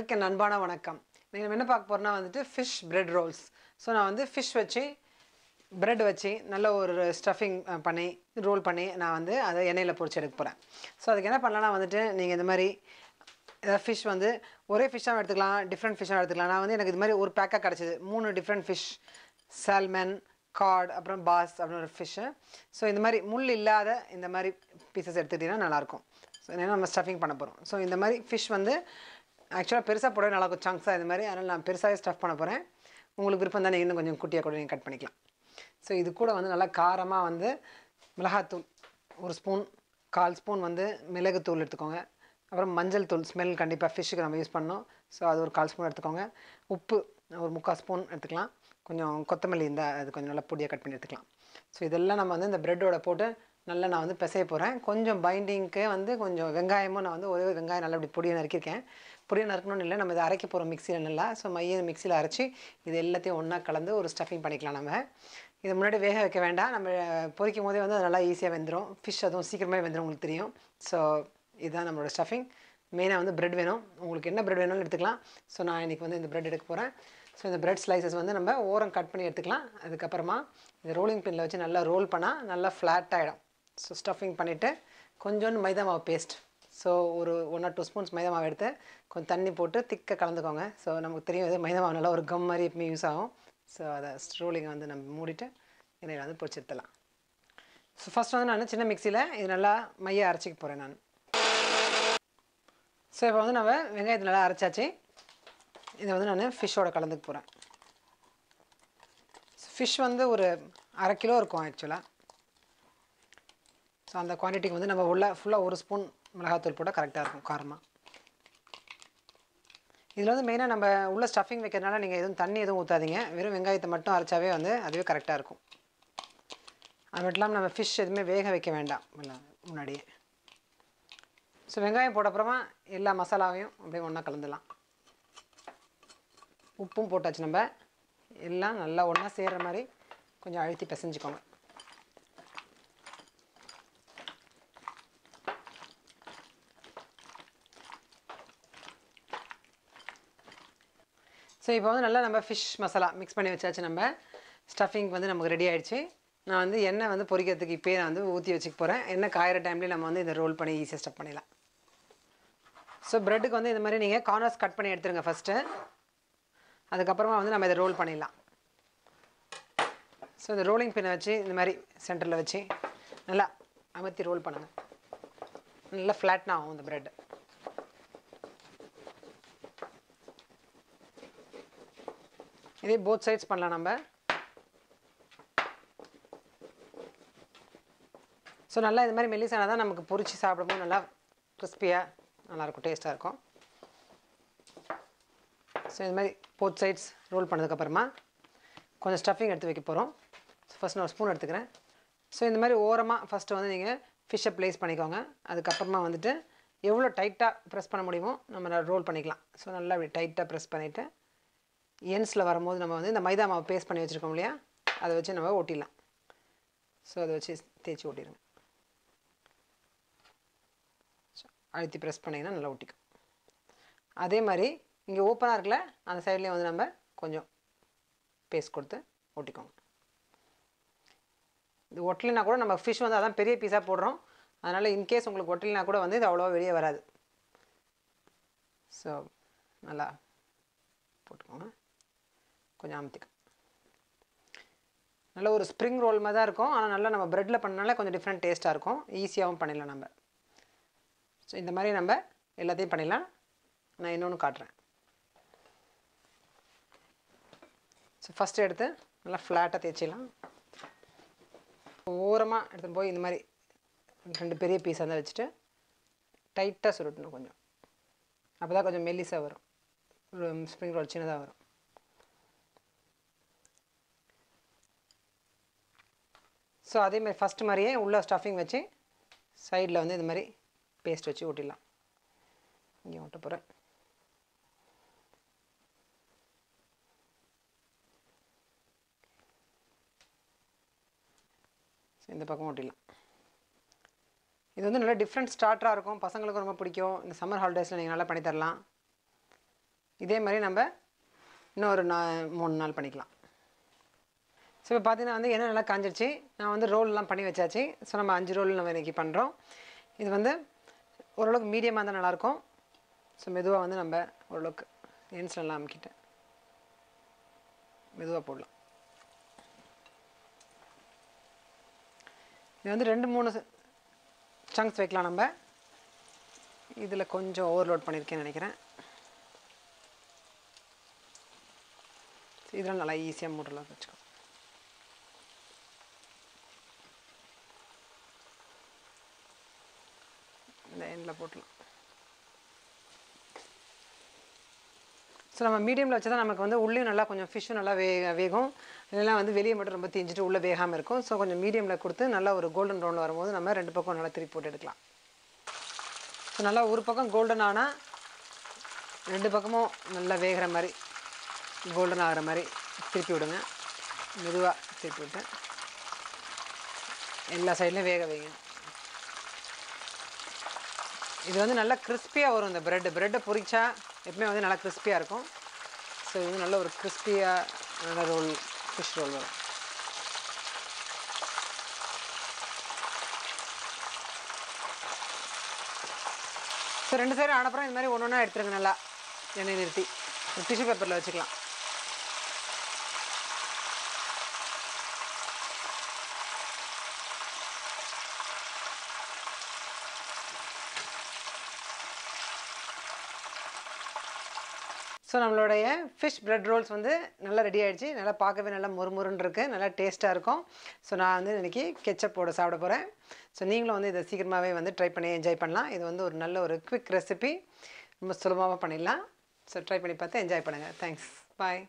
அனைவருக்கும் என் அன்பான வணக்கம். இன்னைக்கு நம்ம என்ன பார்க்க போறோம்னா வந்துட்டு ஃபிஷ் பிரெட் ரோல்ஸ். ஸோ நான் வந்து ஃபிஷ் வச்சு பிரெட் வச்சு நல்ல ஒரு ஸ்டஃபிங் பண்ணி ரோல் பண்ணி நான் வந்து அதை எண்ணெயில் பொரிச்சு எடுக்க போகிறேன். ஸோ அதுக்கு என்ன பண்ணலாம்னா வந்துட்டு நீங்கள் இந்த மாதிரி ஏதாவது ஃபிஷ் வந்து ஒரே ஃபிஷ்ஷாக எடுத்துக்கலாம், டிஃப்ரெண்ட் ஃபிஷ்ஷாக எடுத்துக்கலாம். நான் வந்து எனக்கு இது மாதிரி ஒரு பேக்காக கிடச்சிது 3 டிஃப்ரெண்ட் ஃபிஷ், சால்மன், கார்ட், அப்புறம் பாஸ் அப்படின்னு ஒரு ஃபிஷ்ஷு. ஸோ இந்த மாதிரி முள் இல்லாத இந்த மாதிரி பீசஸ் எடுத்துக்கிட்டிங்கன்னா நல்லாயிருக்கும். ஸோ ஏன்னா நம்ம ஸ்டஃபிங் பண்ண போகிறோம். ஸோ இந்த மாதிரி ஃபிஷ் வந்து ஆக்சுவலாக பெருசாக போடவே நல்லாயிருக்கும், சங்க்ஸாக இது மாதிரி. அதனால் நான் பெருசாகவே ஸ்டஃப் பண்ண போகிறேன். உங்களுக்கு விருப்பம் தான் இன்னும் கொஞ்சம் குட்டியாக கூட நீங்கள் கட் பண்ணிக்கலாம். ஸோ இது கூட வந்து நல்லா காரமாக வந்து மிளகாத்தூள் 1 ஸ்பூன், 1/4 ஸ்பூன் வந்து மிளகுத்தூள் எடுத்துக்கோங்க. அப்புறம் மஞ்சள் தூள், ஸ்மெல் கண்டிப்பாக ஃபிஷ்ஷுக்கு நம்ம யூஸ் பண்ணோம். ஸோ அது ஒரு 1/4 ஸ்பூன் எடுத்துக்கோங்க. உப்பு ஒரு 3/4 ஸ்பூன் எடுத்துக்கலாம். கொஞ்சம் கொத்தமல்லி இருந்தால் அது கொஞ்சம் நல்லா பொடியாக கட் பண்ணி எடுத்துக்கலாம். ஸோ இதெல்லாம் நம்ம வந்து இந்த ப்ரெட்டோட போட்டு நல்லா நான் வந்து பிசைய போகிறேன். கொஞ்சம் பைண்டிங்க்கு வந்து கொஞ்சம் வெங்காயமும் நான் வந்து ஒரே ஒரு வெங்காயம் நல்லா இப்படி பொடியை நறுக்கியிருக்கேன். பொடியை நறுக்கணும்னு இல்லை, நம்ம இதை அரைக்க போகிறோம் மிக்சியில் நல்லா. ஸோ மிக்சியில் அரைச்சி இது எல்லாத்தையும் ஒன்றா கலந்து ஒரு ஸ்டஃபிங் பண்ணிக்கலாம். நம்ம இதை முன்னாடி வேக வைக்க வேண்டாம், நம்ம பொரிக்கும் போதே வந்து அது நல்லா ஈஸியாக வெந்துடும். ஃபிஷ் அதுவும் சீக்கிரமாக வெந்துடும், உங்களுக்கு தெரியும். ஸோ இதுதான் நம்மளோட ஸ்டஃபிங். மெயினாக வந்து ப்ரெட் வேணும், உங்களுக்கு என்ன ப்ரெட் வேணும்னு எடுத்துக்கலாம். ஸோ நான் இன்றைக்கி வந்து இந்த ப்ரெட் எடுக்க போகிறேன். ஸோ இந்த ப்ரெட் ஸ்லைசஸ் வந்து நம்ம ஓரம் கட் பண்ணி எடுத்துக்கலாம். அதுக்கப்புறமா இந்த ரோலிங் பின்னில் வச்சு நல்லா ரோல் பண்ணால் நல்லா ஃப்ளாட் ஆகிடும். ஸோ ஸ்டஃபிங் பண்ணிவிட்டு கொஞ்சோண்டு மைதா மாவு பேஸ்ட், ஸோ ஒரு 1 or 2 ஸ்பூன்ஸ் மைதா மாவு எடுத்து கொஞ்சம் தண்ணி போட்டு திக்க கலந்துக்கோங்க. ஸோ நமக்கு தெரியும் இது மைதா மாவு நல்லா ஒரு கம் மாதிரி எப்பவுமே யூஸ் ஆகும். ஸோ அதை ரோலிங்கை வந்து நம்ம மூடிட்டு எண்ணெயில் வந்து பொரிச்சு எடுத்துடலாம். ஸோ ஃபஸ்ட் வந்து நான் சின்ன மிக்சியில் இது நல்லா மைய அரைச்சிக்க போகிறேன் நான். ஸோ இப்போ வந்து நம்ம வெங்காயத்தை நல்லா அரைச்சாச்சு. இதை வந்து நான் ஃபிஷ்ஷோட கலந்துக்க போகிறேன். ஃபிஷ் வந்து ஒரு 1/2 கிலோ இருக்கும் ஆக்சுவலாக. ஸோ அந்த குவான்டிட்டிக்கு வந்து நம்ம ஃபுல்லாக 1 ஸ்பூன் மிளகாத்தூள் போட்டால் கரெக்டாக இருக்கும் காரமாக. இதில் வந்து மெயினாக நம்ம உள்ள ஸ்டஃபிங் வைக்கிறதுனால நீங்கள் எதுவும் தண்ணி எதுவும் ஊற்றாதீங்க, வெறும் வெங்காயத்தை மட்டும் அரைச்சாவே வந்து அதுவே கரெக்டாக இருக்கும். அது மட்டும் இல்லாமல் நம்ம ஃபிஷ் எதுவுமே வேக வைக்க வேண்டாம் முன்னாடியே. ஸோ வெங்காயம் போட்ட அப்புறமா எல்லா மசாலாவையும் அப்படியே ஒன்றா கலந்துடலாம். உப்பும் போட்டாச்சு, நம்ம எல்லாம் நல்லா ஒன்றா சேர்கிற மாதிரி கொஞ்சம் அழுத்தி பிசைஞ்சிக்கோங்க. ஸோ இப்போ வந்து நல்லா நம்ம ஃபிஷ் மசாலா மிக்ஸ் பண்ணி வச்சாச்சு. நம்ம ஸ்டஃபிங் வந்து நமக்கு ரெடி ஆகிடுச்சு. நான் வந்து எண்ணெய் வந்து பொரிக்கிறதுக்கு இப்போயே நான் வந்து ஊற்றி வச்சுக்க போகிறேன். எண்ணெய் காயிற டைம்லேயே நம்ம வந்து இதை ரோல் பண்ணி ஈஸியாக ஸ்டஃப் பண்ணிடலாம். ஸோ ப்ரெட்டுக்கு வந்து இந்த மாதிரி நீங்கள் கார்னர்ஸ் கட் பண்ணி எடுத்துருங்க ஃபஸ்ட்டு. அதுக்கப்புறமா வந்து நம்ம இதை ரோல் பண்ணிடலாம். ஸோ இந்த ரோலிங் பின்னை வச்சு இந்த மாதிரி சென்டரில் வச்சு நல்லா அமர்த்தி ரோல் பண்ணுங்கள். நல்லா ஃப்ளாட்னா ஆகும் இந்த ப்ரெட். இதே போத் சைட்ஸ் பண்ணலாம் நம்ம. ஸோ நல்லா இது மாதிரி மெல்லிசானா தான் நமக்கு பொரிச்சு சாப்பிடும்போது நல்லா கிறிஸ்பியாக நல்லாயிருக்கும், டேஸ்ட்டாக இருக்கும். ஸோ இது மாதிரி போத் சைட்ஸ் ரோல் பண்ணதுக்கப்புறமா கொஞ்சம் ஸ்டஃபிங் எடுத்து வைக்க போகிறோம். ஸோ ஃபஸ்ட் நான் ஒரு ஸ்பூன் எடுத்துக்கிறேன். ஸோ இந்த மாதிரி ஓரமாக ஃபஸ்ட்டு வந்து நீங்கள் ஃபிஷ்ஷை ப்ளேஸ் பண்ணிக்கோங்க. அதுக்கப்புறமா வந்துட்டு எவ்வளோ டைட்டாக ப்ரெஸ் பண்ண முடியுமோ நம்ம ரோல் பண்ணிக்கலாம். ஸோ நல்லா இப்படி டைட்டாக ப்ரெஸ் பண்ணிவிட்டு எண்ட்ஸில் வரும்போது நம்ம வந்து இந்த மைதா மாவு பேஸ்ட் பண்ணி வச்சுருக்கோம் இல்லையா, அதை வச்சு நம்ம ஓட்டிடலாம். ஸோ அதை வச்சு தேய்ச்சி ஓட்டிடுங்க. அழுத்தி ப்ரெஸ் பண்ணிங்கன்னா நல்லா ஒட்டிக்கும். அதே மாதிரி இங்கே ஓப்பனாக இருக்குல்ல, அந்த சைட்லேயே வந்து நம்ம கொஞ்சம் பேஸ்ட் கொடுத்து ஒட்டிக்கோங்க. இது ஒட்டலைனா கூட நம்ம ஃபிஷ் வந்து அதான் பெரிய பீஸாக போடுறோம், அதனால் இன்கேஸ் உங்களுக்கு ஒட்டலைனா கூட வந்து இது அவ்வளோவா வெளியே வராது. ஸோ நல்லா போட்டுக்கோங்க, கொஞ்சம் அமுத்திக்கும். நல்ல ஒரு ஸ்ப்ரிங் ரோல் மாதிரி தான் இருக்கும், ஆனால் நல்லா நம்ம ப்ரெட்டில் பண்ணனால கொஞ்சம் டிஃப்ரெண்ட் டேஸ்ட்டாக இருக்கும், ஈஸியாகவும் பண்ணிடலாம் நம்ம. ஸோ இந்த மாதிரி நம்ம எல்லாத்தையும் பண்ணிடலாம். நான் இன்னொன்று காட்டுறேன். ஸோ ஃபஸ்ட்டு எடுத்து நல்லா ஃப்ளாட்டாக தேய்ச்சிடலாம். ஓரமாக எடுத்துகிட்டு போய் இந்த மாதிரி 2 பெரிய பீஸாக தான் வச்சுட்டு டைட்டாக சுருட்டணும் கொஞ்சம். அப்போ தான் கொஞ்சம் மெல்லிஸாக வரும், ஒரு ஸ்ப்ரிங் ரோல் சின்னதாக வரும். ஸோ அதேமாதிரி ஃபஸ்ட்டு மாதிரியே உள்ள ஸ்டஃபிங் வச்சு சைடில் வந்து இந்த மாதிரி பேஸ்ட் வச்சு ஊட்டிடலாம். இங்கே ஊட்ட போகிறேன். இந்த பக்கம் ஊட்டிடலாம். இது வந்து நல்லா டிஃப்ரெண்ட் ஸ்டார்டராக இருக்கும், பசங்களுக்கு ரொம்ப பிடிக்கும். இந்த சம்மர் ஹாலிடேஸில் நீங்கள் நல்லா பண்ணித்தரலாம். இதே மாதிரி நம்ம இன்னொரு 3 நாள் பண்ணிக்கலாம். ஸோ இப்போ பார்த்தீங்கன்னா வந்து எண்ணெய் நல்லா காஞ்சிடுச்சு. நான் வந்து ரோல்லாம் பண்ணி வச்சாச்சு. ஸோ நம்ம 5 ரோல் நம்ம இன்றைக்கி பண்ணுறோம். இது வந்து ஓரளவுக்கு மீடியமாக இருந்தால் நல்லாயிருக்கும். ஸோ மெதுவாக வந்து நம்ம ஓரளவுக்கு எண்ட்ஸ் நல்லா அமுக்கிட்டேன், மெதுவாக போடலாம். இது வந்து 2-3 சங்க்ஸ் வைக்கலாம். நம்ம இதில் கொஞ்சம் ஓவர்லோட் பண்ணியிருக்கேன்னு நினைக்கிறேன். இதெல்லாம் நல்லா ஈஸியாக மூடலாம் வச்சுக்கோ. இந்த எண்ணில் போட்டலாம். ஸோ நம்ம மீடியமில் வச்சா தான் நமக்கு வந்து உள்ளேயும் நல்லா கொஞ்சம் ஃபிஷ்ஷும் நல்லா வேகும். இல்லைனா வந்து வெளியே மட்டும் ரொம்ப தீஞ்சிட்டு உள்ளே வேகாமல் இருக்கும். ஸோ கொஞ்சம் மீடியமில் கொடுத்து நல்லா ஒரு கோல்டன் ப்ரௌனில் வரும்போது நம்ம 2 பக்கம் நல்லா திருப்பி போட்டு எடுக்கலாம். ஸோ நல்லா ஒரு பக்கம் கோல்டன் ஆனால் 2 பக்கமும் நல்லா வேகிற மாதிரி கோல்டன் ஆகிற மாதிரி திருப்பி விடுங்க. மெதுவாக திருப்பி விட்டு எல்லா சைட்லையும் வேக வைங்க. இது வந்து நல்லா கிறிஸ்பியாக வரும். இந்த ப்ரெட்டை பொரிச்சா எப்பவுமே வந்து நல்லா கிறிஸ்பியாக இருக்கும். ஸோ இது வந்து நல்ல ஒரு கிறிஸ்பியாக நல்ல ரோல், ஃபிஷ் ரோல் வரும். ஸோ 2 சைடும் ஆனப்புறம் இந்த மாதிரி ஒன்றா எடுத்துருங்க. நல்லா எண்ணெய் நிறுத்தி டிஷ்யூ பேப்பரில் வச்சுக்கலாம். ஸோ நம்மளுடைய ஃபிஷ் பிரெட் ரோல்ஸ் வந்து நல்லா ரெடி ஆகிடுச்சு. நல்லா பார்க்கவே நல்லா மொறுமொறுன்னு இருக்குது, நல்லா டேஸ்ட்டாக இருக்கும். ஸோ நான் வந்து இன்றைக்கி கெச்சப்போட சாப்பிட போகிறேன். ஸோ நீங்களும் வந்து இதை சீக்கிரமாகவே வந்து ட்ரை பண்ணி என்ஜாய் பண்ணலாம். இது வந்து ஒரு நல்ல ஒரு குவிக் ரெசிபி, ரொம்ப சுலபமாக பண்ணிடலாம். ஸோ ட்ரை பண்ணி பார்த்து என்ஜாய் பண்ணுங்கள். தேங்க்ஸ், பாய்.